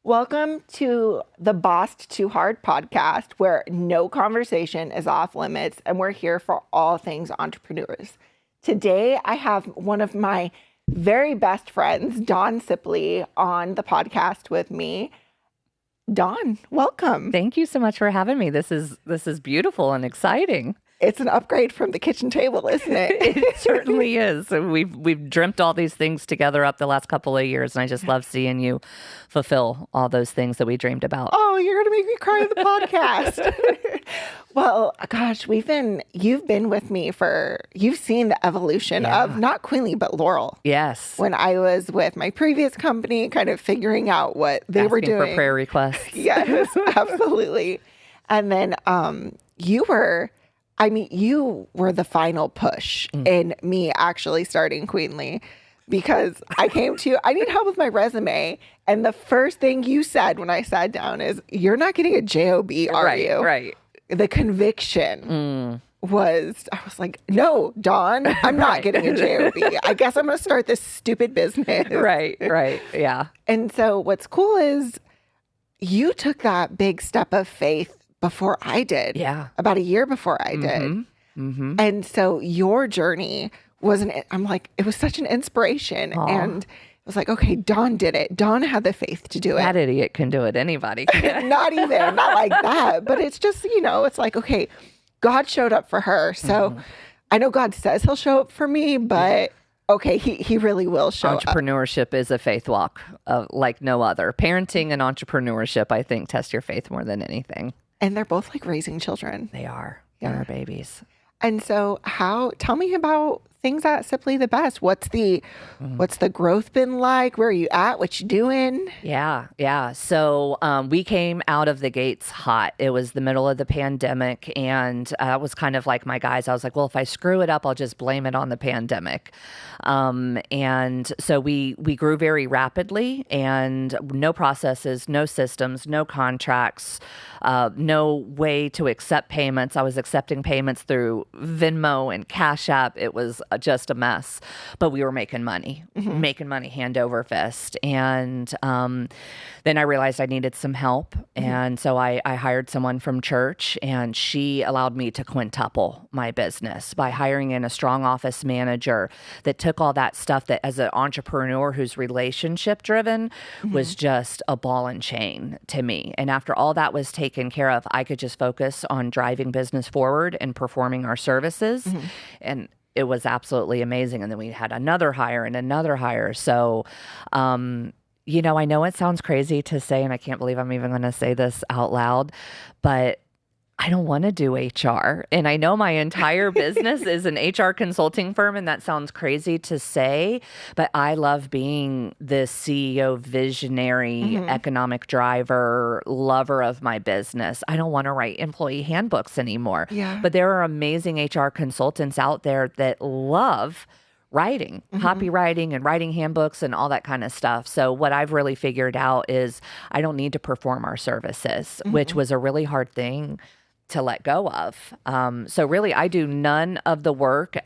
Welcome to the Bossed Too Hard podcast, where no conversation is off limits, and we're here for all things entrepreneurs. Today, I have one of my very best friends, Dawn Sipley, on the podcast with me. Dawn, welcome. Thank you so much for having me. This is beautiful and exciting. It's an upgrade from the kitchen table, isn't it? It certainly is. We've dreamt all these things together up the last couple of years, and I just love seeing you fulfill all those things that we dreamed about. Oh, you're going to make me cry on the podcast. Well, gosh, you've been with me you've seen the evolution of not Quinley, but Laurel. Yes. When I was with my previous company, kind of figuring out what they were doing. For prayer requests. Yes, absolutely. And then you were the final push in me actually starting Queenly, because I came to you, I need help with my resume. And the first thing you said when I sat down is, you're not getting a job, are you? Right. The conviction I was like, no, Dawn, I'm not getting a job. I guess I'm going to start this stupid business. Right. Yeah. And so what's cool is you took that big step of faith before I did. Yeah. About a year before I did. Mm-hmm. And so your journey it was such an inspiration. Aww. And I was like, okay, Dawn did it. Dawn had the faith to do it. That idiot can do it. Anybody can. Not like that. But it's just, it's like, okay, God showed up for her. So I know God says he'll show up for me, but okay, he really will show up. Entrepreneurship is a faith walk like no other. Parenting and entrepreneurship, I think, test your faith more than anything. And they're both like raising children. They are. They're our babies. And so tell me about things at Sipley the Best. What's the growth been like? Where are you at? What you doing? Yeah. So we came out of the gates hot. It was the middle of the pandemic, and that was kind of like my guys. I was like, well, if I screw it up, I'll just blame it on the pandemic. And so we grew very rapidly, and no processes, no systems, no contracts, no way to accept payments. I was accepting payments through Venmo and Cash App. It was just a mess, but we were making money hand over fist. And then I realized I needed some help. And so I hired someone from church, and she allowed me to quintuple my business by hiring in a strong office manager that took all that stuff that, as an entrepreneur who's relationship driven, was just a ball and chain to me. And after all that was taken care of, I could just focus on driving business forward and performing our services. And it was absolutely amazing. And then we had another hire and another hire. So, I know it sounds crazy to say, and I can't believe I'm even going to say this out loud, but I don't want to do HR. And I know my entire business is an HR consulting firm, and that sounds crazy to say, but I love being the CEO, visionary, economic driver, lover of my business. I don't want to write employee handbooks anymore. Yeah. But there are amazing HR consultants out there that love writing, copywriting, and writing handbooks and all that kind of stuff. So what I've really figured out is I don't need to perform our services, which was a really hard thing to let go of. So really, I do none of the work,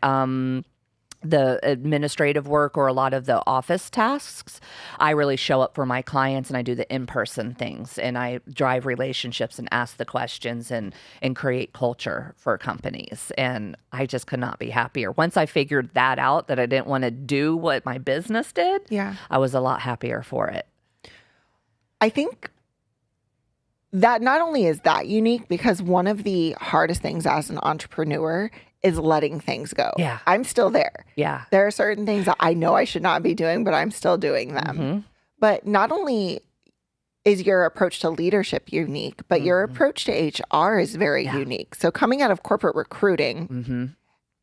the administrative work or a lot of the office tasks. I really show up for my clients, and I do the in-person things, and I drive relationships and ask the questions and create culture for companies. And I just could not be happier. Once I figured that out, that I didn't want to do what my business did, I was a lot happier for it. I think that not only is that unique, because one of the hardest things as an entrepreneur is letting things go. Yeah. I'm still there. Yeah. There are certain things that I know I should not be doing, but I'm still doing them. But not only is your approach to leadership unique, but your approach to HR is very unique. So coming out of corporate recruiting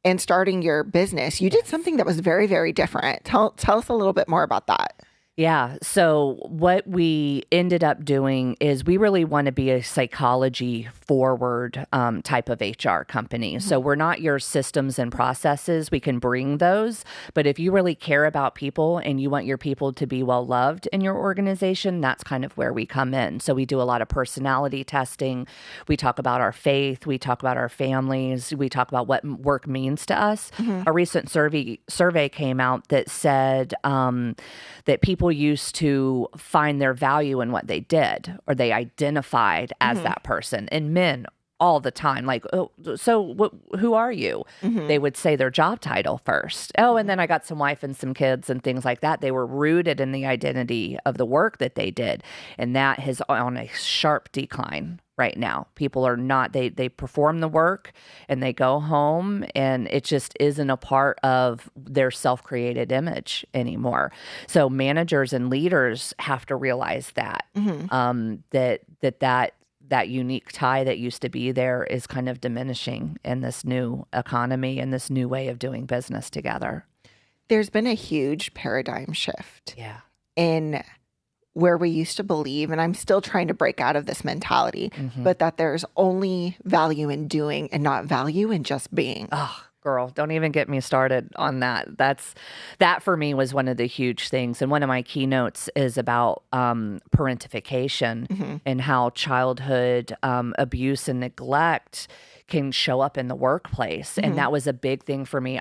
and starting your business, you did something that was very, very different. Tell us a little bit more about that. Yeah. So what we ended up doing is we really want to be a psychology forward type of HR company. So we're not your systems and processes. We can bring those. But if you really care about people and you want your people to be well loved in your organization, that's kind of where we come in. So we do a lot of personality testing. We talk about our faith. We talk about our families. We talk about what work means to us. A recent survey came out that said that people people used to find their value in what they did, or they identified as that person. And men all the time, like, oh, so who are you? They would say their job title first. Oh, and then I got some wife and some kids and things like that. They were rooted in the identity of the work that they did. And that is on a sharp decline right now. People are not, they perform the work and they go home, and it just isn't a part of their self-created image anymore. So managers and leaders have to realize that, that unique tie that used to be there is kind of diminishing in this new economy and this new way of doing business together. There's been a huge paradigm shift. Yeah. In where we used to believe, and I'm still trying to break out of this mentality, but that there's only value in doing and not value in just being. Oh, girl, don't even get me started on that. That for me was one of the huge things. And one of my keynotes is about parentification and how childhood abuse and neglect can show up in the workplace. And that was a big thing for me.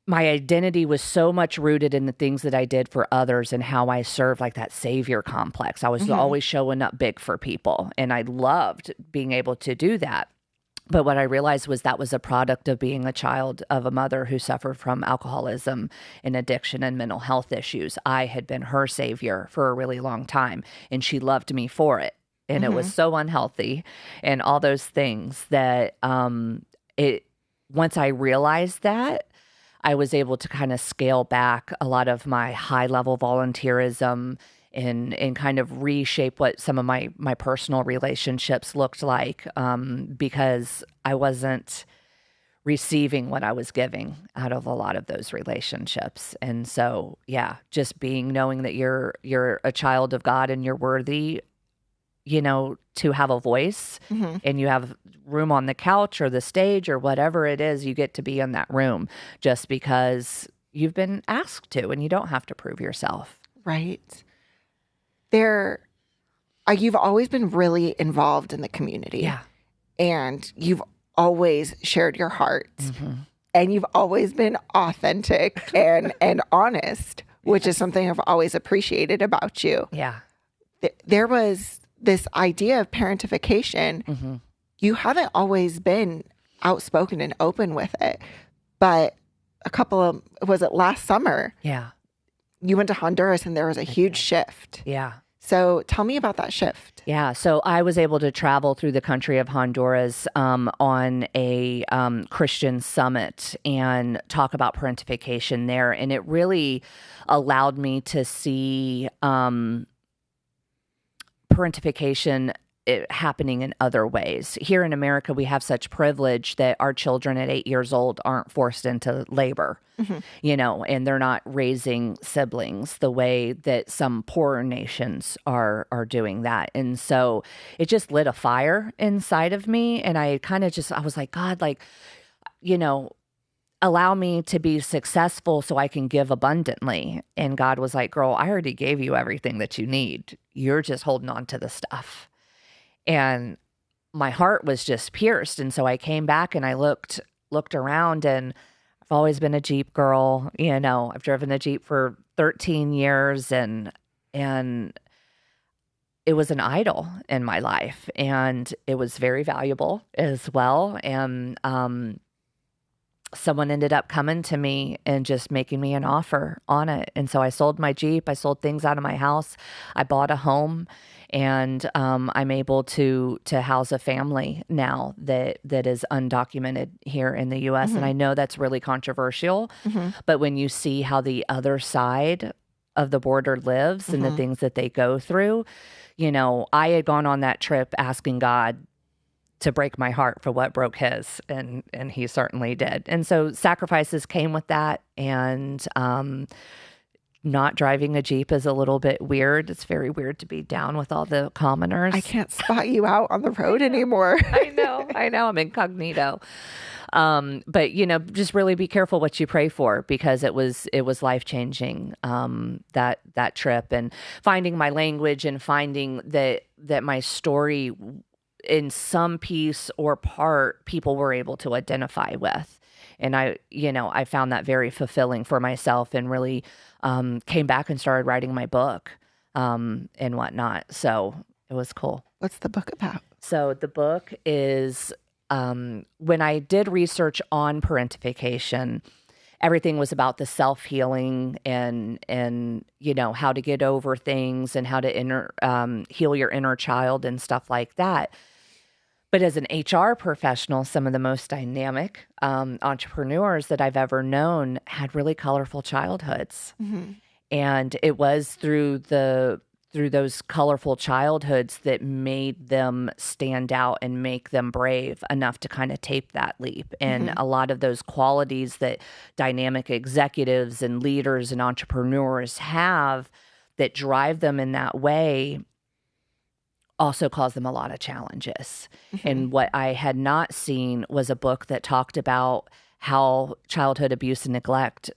My identity was so much rooted in the things that I did for others and how I served, like that savior complex. I was always showing up big for people, and I loved being able to do that. But what I realized was that was a product of being a child of a mother who suffered from alcoholism and addiction and mental health issues. I had been her savior for a really long time, and she loved me for it. And it was so unhealthy and all those things that once I realized that, I was able to kind of scale back a lot of my high-level volunteerism and kind of reshape what some of my personal relationships looked like, because I wasn't receiving what I was giving out of a lot of those relationships. And so, yeah, just knowing that you're a child of God and you're worthy, to have a voice, and you have room on the couch or the stage or whatever it is, you get to be in that room just because you've been asked to, and you don't have to prove yourself. Right. You've always been really involved in the community. Yeah. And you've always shared your heart. And you've always been authentic and honest, which is something I've always appreciated about you. Yeah. There was this idea of parentification. You haven't always been outspoken and open with it, but was it last summer? Yeah. You went to Honduras and there was a huge shift. Yeah. So tell me about that shift. Yeah. So I was able to travel through the country of Honduras on a Christian summit and talk about parentification there. And it really allowed me to see parentification happening in other ways. Here in America, we have such privilege that our children at 8 years old aren't forced into labor, and they're not raising siblings the way that some poorer nations are doing that. And so it just lit a fire inside of me. And I was like, God, allow me to be successful so I can give abundantly. And God was like, girl, I already gave you everything that you need. You're just holding on to the stuff. And my heart was just pierced. And so I came back and I looked around, and I've always been a Jeep girl. I've driven the Jeep for 13 years and it was an idol in my life, and it was very valuable as well. And, someone ended up coming to me and just making me an offer on it. And so I sold my Jeep. I sold things out of my house. I bought a home, and I'm able to house a family now that is undocumented here in the U.S. And I know that's really controversial, but when you see how the other side of the border lives and the things that they go through, I had gone on that trip asking God to break my heart for what broke his, and he certainly did. And so sacrifices came with that, and not driving a Jeep is a little bit weird. It's very weird to be down with all the commoners. I can't spot you out on the road anymore. I know. I'm incognito. But just really be careful what you pray for, because it was life-changing, that trip, and finding my language and finding that my story in some piece or part people were able to identify with. And I found that very fulfilling for myself, and really came back and started writing my book and whatnot. So it was cool. What's the book about? So the book is, when I did research on parentification, everything was about the self-healing and how to get over things and how to heal your inner child and stuff like that. But as an HR professional, some of the most dynamic entrepreneurs that I've ever known had really colorful childhoods. And it was through those colorful childhoods that made them stand out and make them brave enough to kind of take that leap. And a lot of those qualities that dynamic executives and leaders and entrepreneurs have that drive them in that way also cause them a lot of challenges. And what I had not seen was a book that talked about how childhood abuse and neglect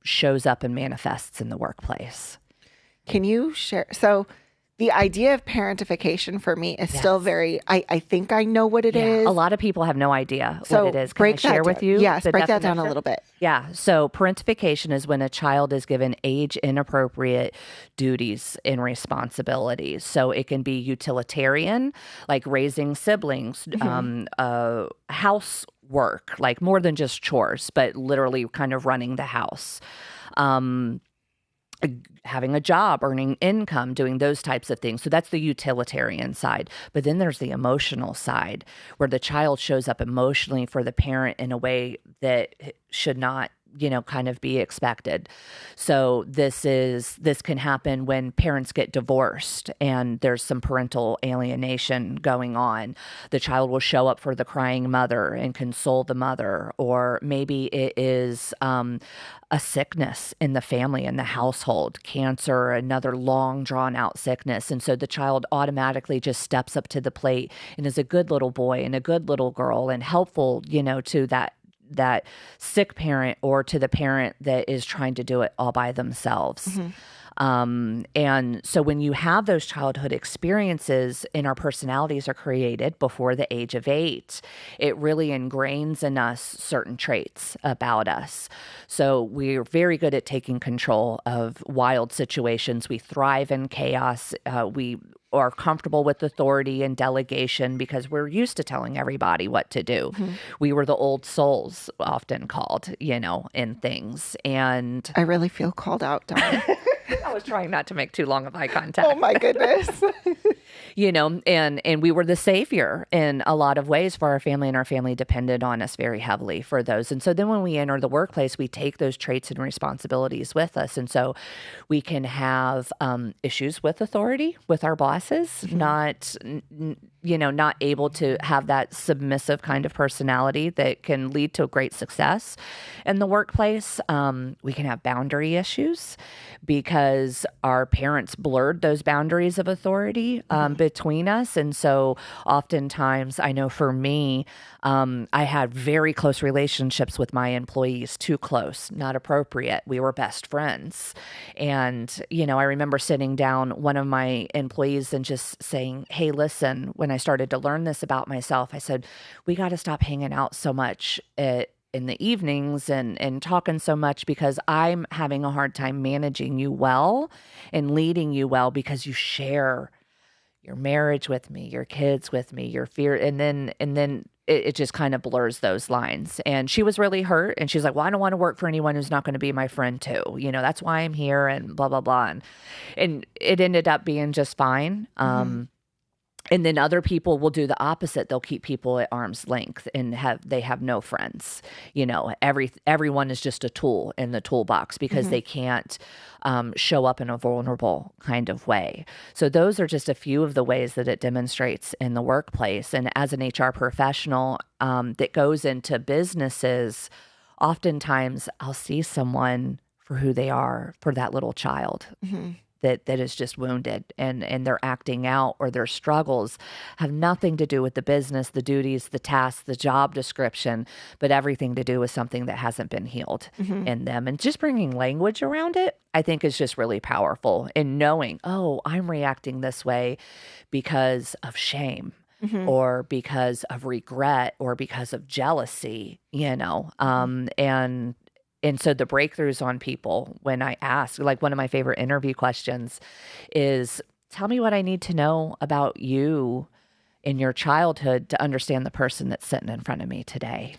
shows up and manifests in the workplace. Can you share? So the idea of parentification for me is still very, I think I know what it is. A lot of people have no idea what it is. Can I share with you? Yes, break that down a little bit. Yeah. So parentification is when a child is given age inappropriate duties and responsibilities. So it can be utilitarian, like raising siblings, housework, like more than just chores, but literally kind of running the house. Having a job, earning income, doing those types of things. So that's the utilitarian side. But then there's the emotional side where the child shows up emotionally for the parent in a way that should not, kind of be expected. So this can happen when parents get divorced and there's some parental alienation going on. The child will show up for the crying mother and console the mother, or maybe it is a sickness in the family, in the household, cancer, another long drawn out sickness. And so the child automatically just steps up to the plate and is a good little boy and a good little girl and helpful, to that sick parent or to the parent that is trying to do it all by themselves. And so when you have those childhood experiences and our personalities are created before the age of 8, it really ingrains in us certain traits about us. So we're very good at taking control of wild situations. We thrive in chaos. We are comfortable with authority and delegation because we're used to telling everybody what to do. We were the old souls, often called, in things. And I really feel called out, Dawn. I was trying not to make too long of eye contact. Oh my goodness. And we were the savior in a lot of ways for our family, and our family depended on us very heavily for those. And so then when we enter the workplace, we take those traits and responsibilities with us. And so we can have issues with authority with our bosses, not able to have that submissive kind of personality that can lead to great success in the workplace. We can have boundary issues because our parents blurred those boundaries of authority between us. And so oftentimes, I know for me, I had very close relationships with my employees, too close, not appropriate. We were best friends. And, I remember sitting down one of my employees and just saying, hey, listen, when I started to learn this about myself, I said, we got to stop hanging out so much in the evenings and talking so much because I'm having a hard time managing you well and leading you well because you share your marriage with me, your kids with me, your fear. And then it just kind of blurs those lines. And she was really hurt. And she's like, well, I don't want to work for anyone who's not going to be my friend too. That's why I'm here and blah, blah, blah. And it ended up being just fine. And then other people will do the opposite. They'll keep people at arm's length and they have no friends. Everyone is just a tool in the toolbox because they can't show up in a vulnerable kind of way. So those are just a few of the ways that it demonstrates in the workplace. And as an HR professional that goes into businesses, oftentimes I'll see someone for who they are, for that little child. That is just wounded and they're acting out, or their struggles have nothing to do with the business, the duties, the tasks, the job description, but everything to do with something that hasn't been healed in them. And just bringing language around it, I think is just really powerful in knowing, oh, I'm reacting this way because of shame. or because of regret or because of jealousy, and so the breakthroughs on people when I ask, like one of my favorite interview questions is, tell me what I need to know about you in your childhood to understand the person that's sitting in front of me today.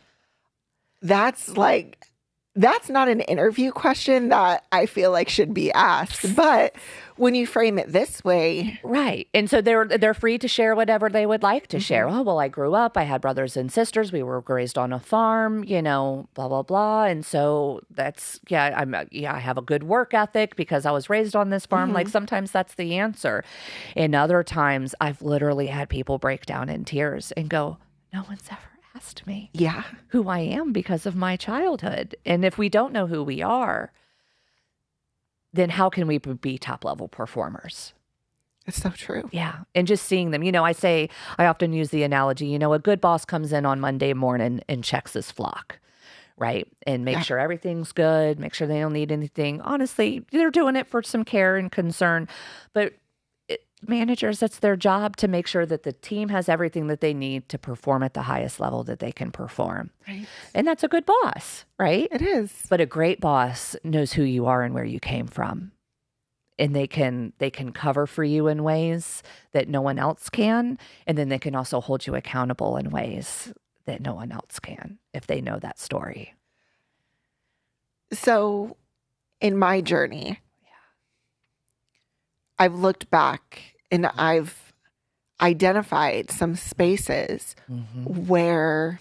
That's not an interview question that I feel like should be asked, but when you frame it this way. Right. And so they're free to share whatever they would like to share. Oh, well, I grew up, I had brothers and sisters, we were raised on a farm, blah, blah, blah. And so that's, I have a good work ethic because I was raised on this farm. Like sometimes that's the answer. And other times I've literally had people break down in tears and go, no one's ever asked me who I am because of my childhood. And if we don't know who we are, then how can we be top level performers? It's so true. Yeah. And just seeing them, I often use the analogy, a good boss comes in on Monday morning and checks his flock, right? And make sure everything's good, make sure they don't need anything. Honestly, they're doing it for some care and concern, but managers, that's their job to make sure that the team has everything that they need to perform at the highest level that they can perform. Right. And that's a good boss, right? It is. But a great boss knows who you are and where you came from. And they can cover for you in ways that no one else can. And then they can also hold you accountable in ways that no one else can if they know that story. So in my journey, I've looked back and I've identified some spaces where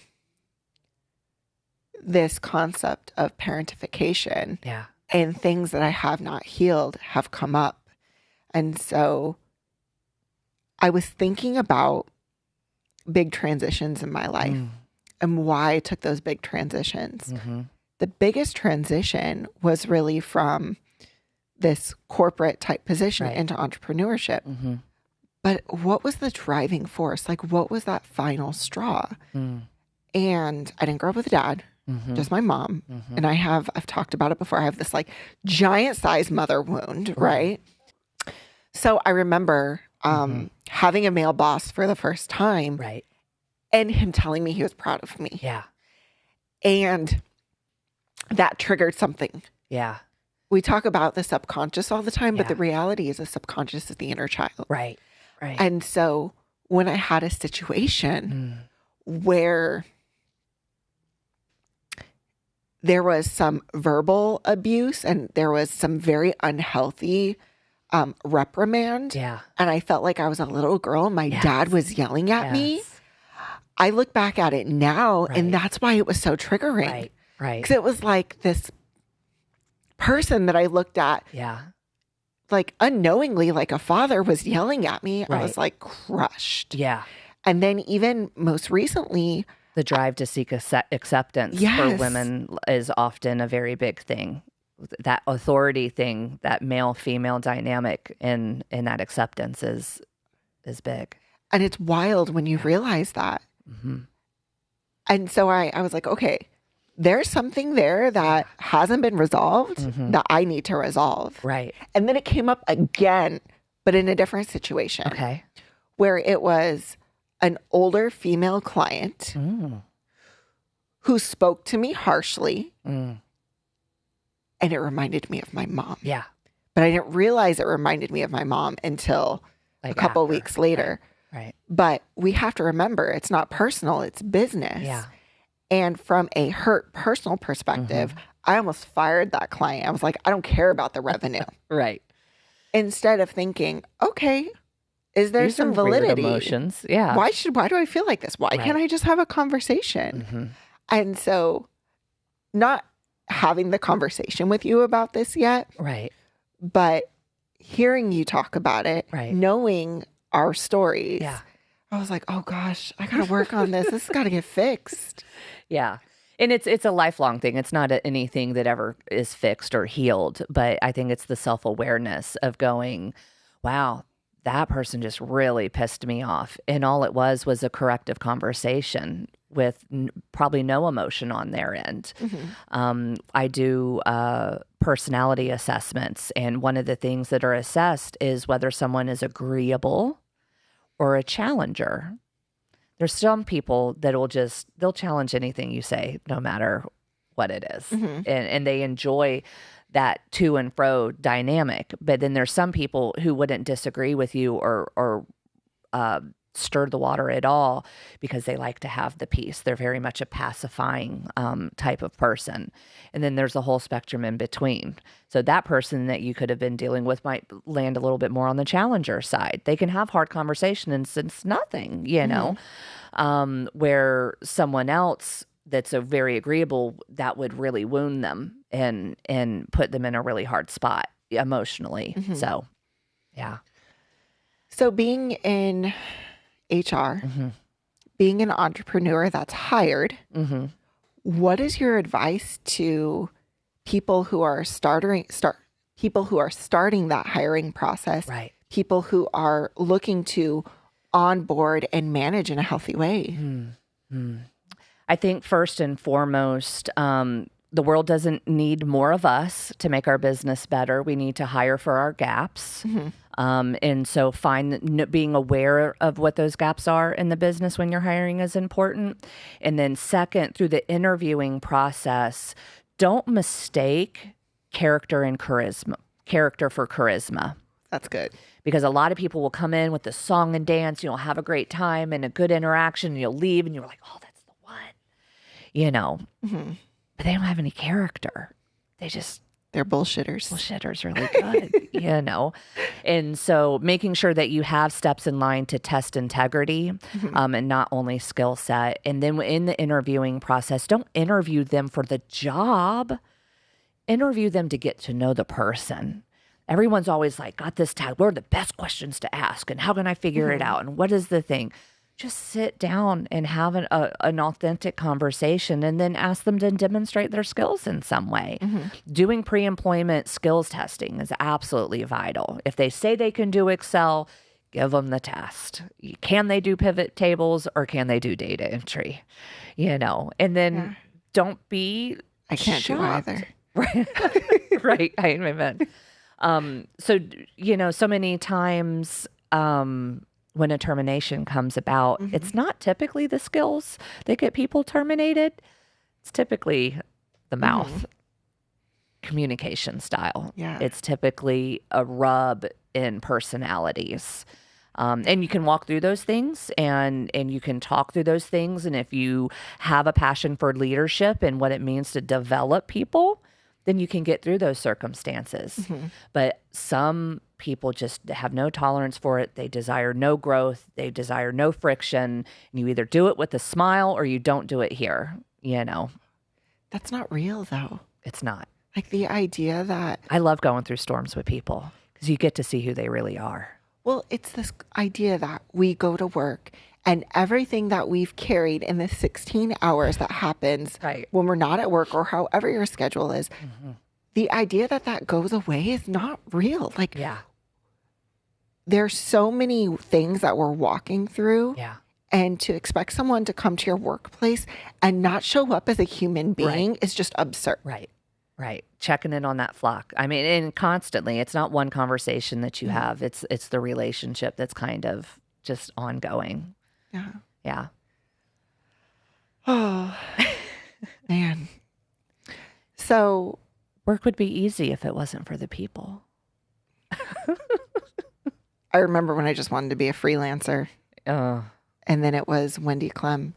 this concept of parentification and things that I have not healed have come up. And so I was thinking about big transitions in my life and why I took those big transitions. The biggest transition was really from this corporate type position into entrepreneurship. But what was the driving force? Like, what was that final straw? And I didn't grow up with a dad, just my mom. And I've talked about it before. I have this like giant size mother wound, right? So I remember having a male boss for the first time, and him telling me he was proud of me. And that triggered something. We talk about the subconscious all the time, but the reality is the subconscious is the inner child. Right. And so when I had a situation where there was some verbal abuse and there was some very unhealthy reprimand, and I felt like I was a little girl and my dad was yelling at me, I look back at it now and that's why it was so triggering. Because it was like this person that I looked at, like unknowingly, like a father was yelling at me. I was like crushed. And then even most recently, the drive to seek acceptance for women is often a very big thing. That authority thing, that male-female dynamic in that acceptance is big. And it's wild when you realize that. And so I was like, okay, there's something there that hasn't been resolved that I need to resolve. And then it came up again, but in a different situation. Where it was an older female client who spoke to me harshly. And it reminded me of my mom. But I didn't realize it reminded me of my mom until a couple weeks later. But we have to remember, it's not personal, it's business. And from a hurt personal perspective, I almost fired that client. I was like, I don't care about the revenue. Instead of thinking, okay, is there some validity? Emotions. Why do I feel like this? Why can't I just have a conversation? And so not having the conversation with you about this yet. But hearing you talk about it, knowing our stories. I was like, oh gosh, I got to work on this. This has got to get fixed. And it's a lifelong thing. It's not anything that ever is fixed or healed, but I think it's the self-awareness of going, wow, that person just really pissed me off. And all it was a corrective conversation with probably no emotion on their end. I do personality assessments. And one of the things that are assessed is whether someone is agreeable or a challenger. There's some people that they'll challenge anything you say, no matter what it is. And they enjoy that to and fro dynamic. But then there's some people who wouldn't disagree with you or stir the water at all because they like to have the peace. They're very much a pacifying type of person. And then there's a whole spectrum in between. So that person that you could have been dealing with might land a little bit more on the challenger side. They can have hard conversation and it's nothing, where someone else that's a very agreeable, that would really wound them and put them in a really hard spot emotionally. So, yeah. So being in HR, being an entrepreneur that's hired, what is your advice to people who are starting that hiring process? Right. People who are looking to onboard and manage in a healthy way? I think first and foremost, the world doesn't need more of us to make our business better. We need to hire for our gaps. And so being aware of what those gaps are in the business when you're hiring is important. And then second, through the interviewing process, don't mistake character for charisma. That's good. Because a lot of people will come in with the song and dance, have a great time and a good interaction, and you'll leave and you're like, oh, that's the one, but they don't have any character. They're bullshitters. Bullshitters really good, And so making sure that you have steps in line to test integrity and not only skill set. And then in the interviewing process, don't interview them for the job. Interview them to get to know the person. Everyone's always like, got this tag. What are the best questions to ask? And how can I figure it out? And what is the thing? Just sit down and have an authentic conversation and then ask them to demonstrate their skills in some way. Doing pre-employment skills testing is absolutely vital. If they say they can do Excel, give them the test. Can they do pivot tables or can they do data entry? And then don't be I can't shocked. do either. Right. Amen. So many times, when a termination comes about, it's not typically the skills that get people terminated. It's typically the mouth communication style. Yeah. It's typically a rub in personalities. And you can walk through those things and you can talk through those things. And if you have a passion for leadership and what it means to develop people, then you can get through those circumstances. But some people just have no tolerance for it. They desire no growth. They desire no friction. And you either do it with a smile or you don't do it here, That's not real, though. It's not. Like the idea that... I love going through storms with people because you get to see who they really are. Well, it's this idea that we go to work and everything that we've carried in the 16 hours that happens when we're not at work or however your schedule is, the idea that goes away is not real. Like, there's so many things that we're walking through. And to expect someone to come to your workplace and not show up as a human being is just absurd. Right. Checking in on that flock. I mean, and constantly, it's not one conversation that you have. It's the relationship that's kind of just ongoing. Yeah. Oh, man. So work would be easy if it wasn't for the people. I remember when I just wanted to be a freelancer. And then it was Wendy Clem.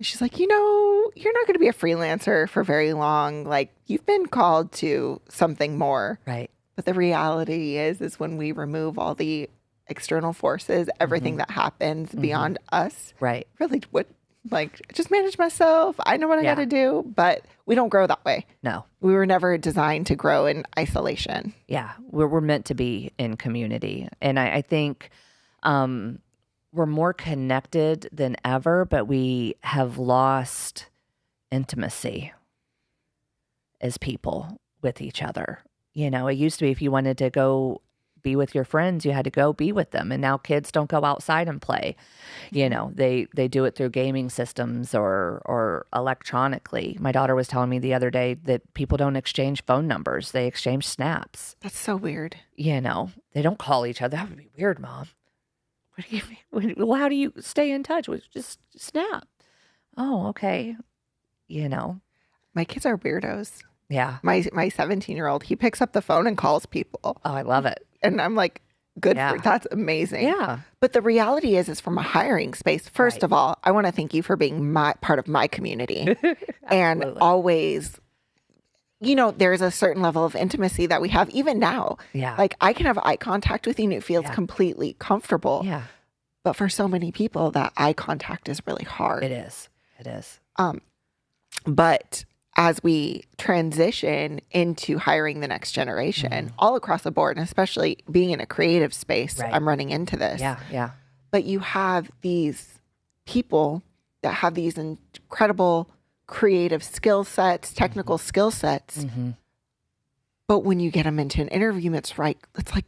She's like, you're not going to be a freelancer for very long. Like, you've been called to something more. Right. But the reality is when we remove all the external forces, everything that happens beyond us. Right. Really would just manage myself. I know what I got to do, but we don't grow that way. No. We were never designed to grow in isolation. Yeah. We're meant to be in community. And I think we're more connected than ever, but we have lost intimacy as people with each other. It used to be if you wanted to go be with your friends, you had to go be with them. And now kids don't go outside and play. They do it through gaming systems or electronically. My daughter was telling me the other day that people don't exchange phone numbers. They exchange snaps. That's so weird. They don't call each other. That would be weird, Mom. What do you mean? Well, how do you stay in touch? Well, just snap. Oh, okay. You know, My kids are weirdos. yeah. My 17-year-old, he picks up the phone and calls people. Oh, I love it. And I'm like, good Yeah. for that's amazing. Yeah. But the reality is from a hiring space. First Right. of all, I want to thank you for being part of my community. And Absolutely. always, there's a certain level of intimacy that we have even now. Yeah. Like I can have eye contact with you and it feels Yeah. completely comfortable. Yeah. But for so many people, that eye contact is really hard. It is. It is. But as we transition into hiring the next generation, all across the board, and especially being in a creative space, Right. I'm running into this. Yeah. Yeah. But you have these people that have these incredible creative skill sets, technical skill sets. Mm-hmm. But when you get them into an interview, it's like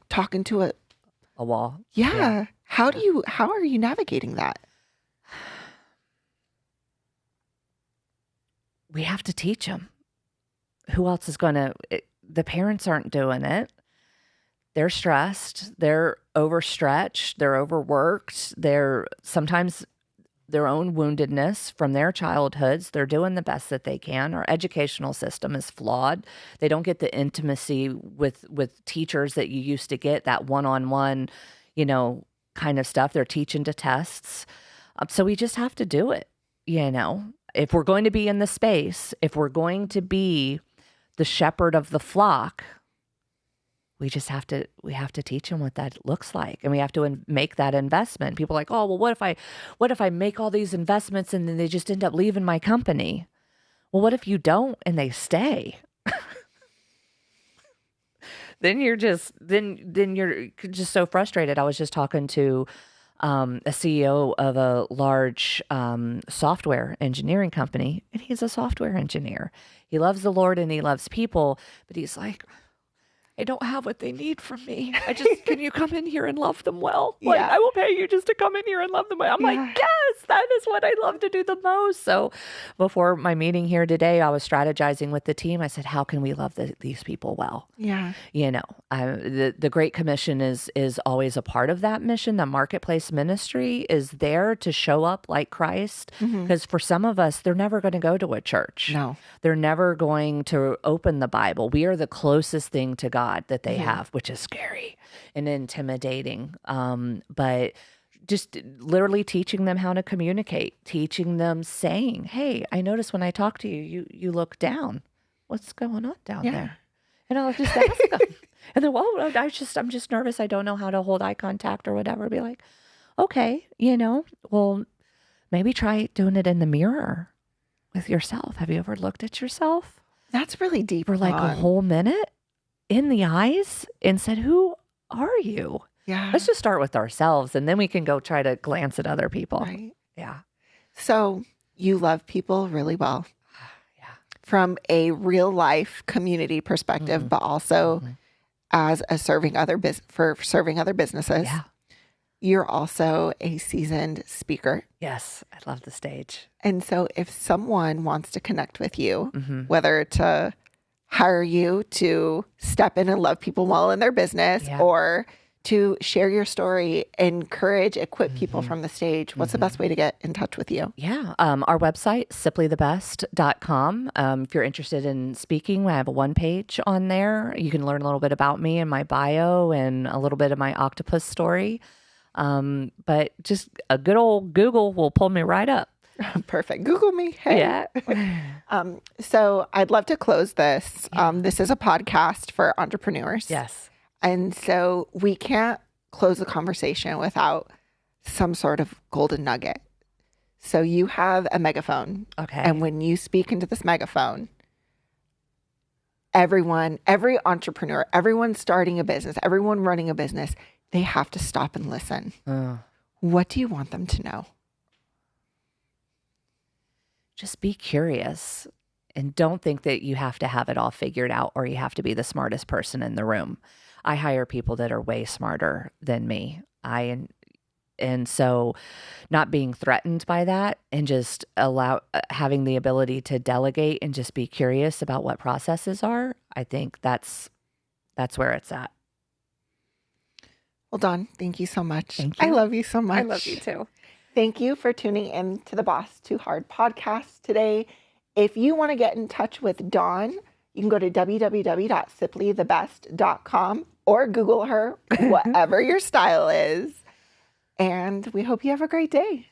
talking to a wall. Yeah. How are you navigating that? We have to teach them. Who else is going to? The parents aren't doing it. They're stressed. They're overstretched. They're overworked. They're sometimes their own woundedness from their childhoods. They're doing the best that they can. Our educational system is flawed. They don't get the intimacy with teachers that you used to get, that one-on-one, kind of stuff. They're teaching to tests. So we just have to do it, If we're going to be in the space, if we're going to be the shepherd of the flock, we have to teach them what that looks like, and we have to make that investment. People are like, oh, well, what if I make all these investments and then they just end up leaving my company? Well, what if you don't and they stay? Then you're just so frustrated. I was just talking to a CEO of a large software engineering company, and he's a software engineer. He loves the Lord and he loves people, but he's like, I don't have what they need from me. Can you come in here and love them well? Like, Yeah. I will pay you just to come in here and love them well. I'm like, yes, that is what I love to do the most. So before my meeting here today, I was strategizing with the team. I said, how can we love these people well? Yeah. The Great Commission is always a part of that mission. The marketplace ministry is there to show up like Christ. Because for some of us, they're never going to go to a church. No. They're never going to open the Bible. We are the closest thing to God that they have, which is scary and intimidating. But just literally teaching them how to communicate, teaching them saying, hey, I notice when I talk to you, you look down. What's going on down there? And I'll just ask them. And then, well, I'm just nervous. I don't know how to hold eye contact or whatever. Be like, okay, well, maybe try doing it in the mirror with yourself. Have you ever looked at yourself? That's really deep. For like a whole minute in the eyes and said, who are you? Yeah. Let's just start with ourselves and then we can go try to glance at other people. Right. Yeah. So you love people really well. Yeah. From a real life community perspective, but also as a serving other businesses. Yeah. You're also a seasoned speaker. Yes. I love the stage. And so if someone wants to connect with you, whether to hire you to step in and love people well in their business or to share your story, encourage, equip people from the stage, what's the best way to get in touch with you? Yeah. Our website, simplythebest.com. If you're interested in speaking, I have a one page on there. You can learn a little bit about me and my bio and a little bit of my octopus story. But just a good old Google will pull me right up. Perfect. Google me. Hey. Yeah. So I'd love to close this. This is a podcast for entrepreneurs. Yes. And so we can't close a conversation without some sort of golden nugget. So you have a megaphone. Okay. And when you speak into this megaphone, every entrepreneur, everyone starting a business, everyone running a business, they have to stop and listen. What do you want them to know? Just be curious and don't think that you have to have it all figured out or you have to be the smartest person in the room. I hire people that are way smarter than me. And so not being threatened by that and just having the ability to delegate and just be curious about what processes are, I think that's where it's at. Well, Dawn, thank you so much. Thank you. I love you so much. I love you too. Thank you for tuning in to the Boss Too Hard podcast today. If you want to get in touch with Dawn, you can go to www.sipleythebest.com or Google her, whatever your style is. And we hope you have a great day.